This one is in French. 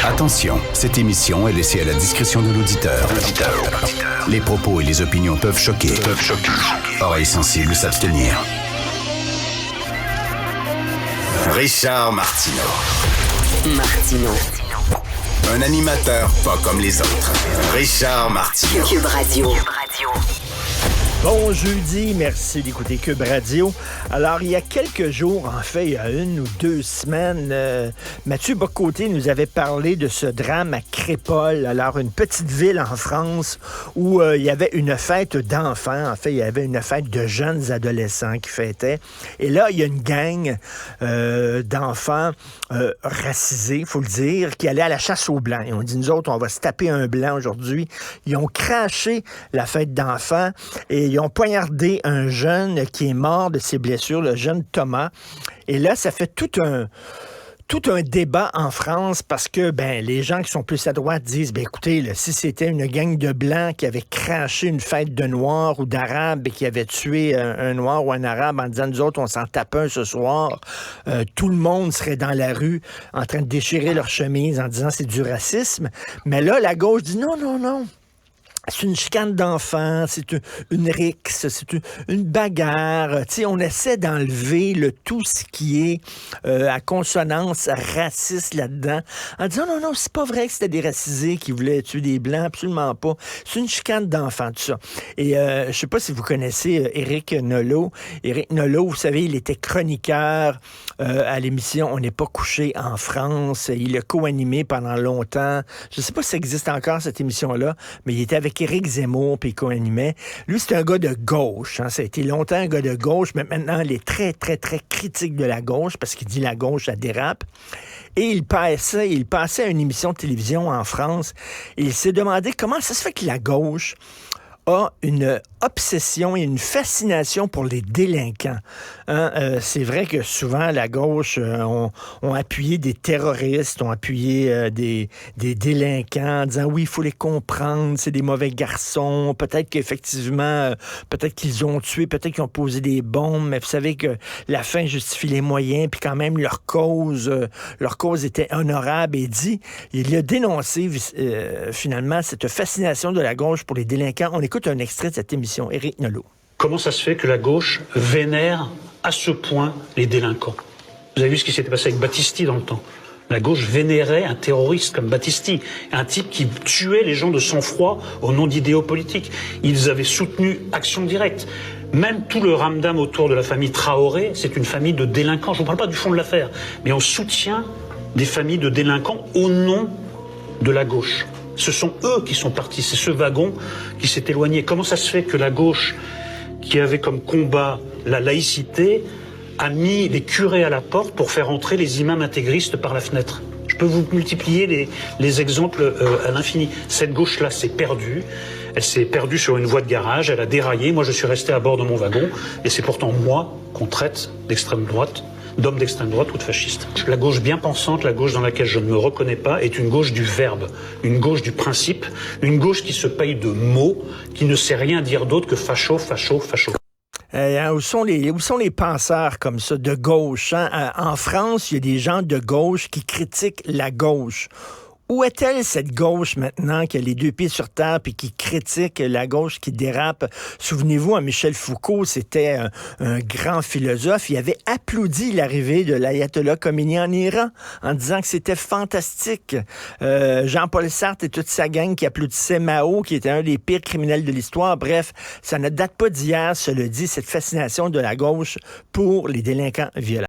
Attention, cette émission est laissée à la discrétion de l'auditeur. Les propos et les opinions peuvent choquer. Oreilles sensibles s'abstenir. Richard Martineau. Un animateur pas comme les autres. Richard Martineau. Cube Radio. Bon jeudi, merci d'écouter Cube Radio. Alors, il y a quelques jours, en fait, il y a 1 ou 2 semaines, Mathieu Bock-Côté nous avait parlé de ce drame à Crépol. Alors, une petite ville en France où il y avait une fête d'enfants. En fait, il y avait une fête de jeunes adolescents qui fêtaient. Et là, il y a une gang d'enfants racisés, il faut le dire, qui allaient à la chasse aux Blancs. Ils ont dit, nous autres, on va se taper un blanc aujourd'hui. Ils ont craché la fête d'enfants et ils ont poignardé un jeune qui est mort de ses blessures, le jeune Thomas. Et là, ça fait tout un débat en France parce que les gens qui sont plus à droite disent, écoutez, là, si c'était une gang de Blancs qui avait craché une fête de Noirs ou d'Arabes et qui avait tué un Noir ou un Arabe en disant, nous autres, on s'en tape un ce soir, tout le monde serait dans la rue en train de déchirer leur chemise en disant c'est du racisme. Mais là, la gauche dit non. C'est une chicane d'enfants, c'est une rixe, c'est une bagarre. Tu sais, on essaie d'enlever le tout ce qui est à consonance raciste là-dedans, en disant non, c'est pas vrai que c'était des racisés qui voulaient tuer des Blancs, absolument pas. C'est une chicane d'enfants, tout ça. Et je sais pas si vous connaissez Éric Nolot. Éric Nolot, vous savez, il était chroniqueur à l'émission On n'est pas couché en France. Il a co-animé pendant longtemps. Je sais pas si ça existe encore, cette émission-là, mais il était avec Éric Zemmour, puis il co-animait. Lui, c'est un gars de gauche. Ça a été longtemps un gars de gauche, mais maintenant, il est très, très, très critique de la gauche, parce qu'il dit la gauche, ça dérape. Et il passait à une émission de télévision en France, et il s'est demandé comment ça se fait que la gauche a une obsession et une fascination pour les délinquants. C'est vrai que souvent, la gauche ont appuyé des terroristes, ont appuyé des délinquants en disant oui, il faut les comprendre, c'est des mauvais garçons, peut-être qu'effectivement, peut-être qu'ils ont tué, peut-être qu'ils ont posé des bombes, mais vous savez que la fin justifie les moyens, puis quand même leur cause était honorable et dit, il a dénoncé finalement cette fascination de la gauche pour les délinquants. On écoute un extrait de cette émission, Éric Nolot. Comment ça se fait que la gauche vénère à ce point les délinquants? Vous avez vu ce qui s'était passé avec Battisti dans le temps. La gauche vénérait un terroriste comme Battisti, un type qui tuait les gens de sang-froid au nom d'idéaux politiques. Ils avaient soutenu Action Directe. Même tout le ramdam autour de la famille Traoré, c'est une famille de délinquants. Je ne parle pas du fond de l'affaire, mais on soutient des familles de délinquants au nom de la gauche. Ce sont eux qui sont partis, c'est ce wagon qui s'est éloigné. Comment ça se fait que la gauche, qui avait comme combat la laïcité, a mis les curés à la porte pour faire entrer les imams intégristes par la fenêtre? Je peux vous multiplier les exemples à l'infini. Cette gauche-là s'est perdue. Elle s'est perdue sur une voie de garage, elle a déraillé. Moi, je suis resté à bord de mon wagon. Et c'est pourtant moi qu'on traite d'extrême droite, d'homme d'extrême droite ou de fasciste. La gauche bien pensante, la gauche dans laquelle je ne me reconnais pas, est une gauche du verbe, une gauche du principe, une gauche qui se paye de mots, qui ne sait rien dire d'autre que facho. Où sont les penseurs comme ça, de gauche? En France, il y a des gens de gauche qui critiquent la gauche. Où est-elle, cette gauche, maintenant, qui a les 2 pieds sur terre puis qui critique la gauche qui dérape? Souvenez-vous, Michel Foucault, c'était un grand philosophe. Il avait applaudi l'arrivée de l'ayatollah Khomeini en Iran en disant que c'était fantastique. Jean-Paul Sartre et toute sa gang qui applaudissait Mao, qui était un des pires criminels de l'histoire. Bref, ça ne date pas d'hier, cela dit, cette fascination de la gauche pour les délinquants violents.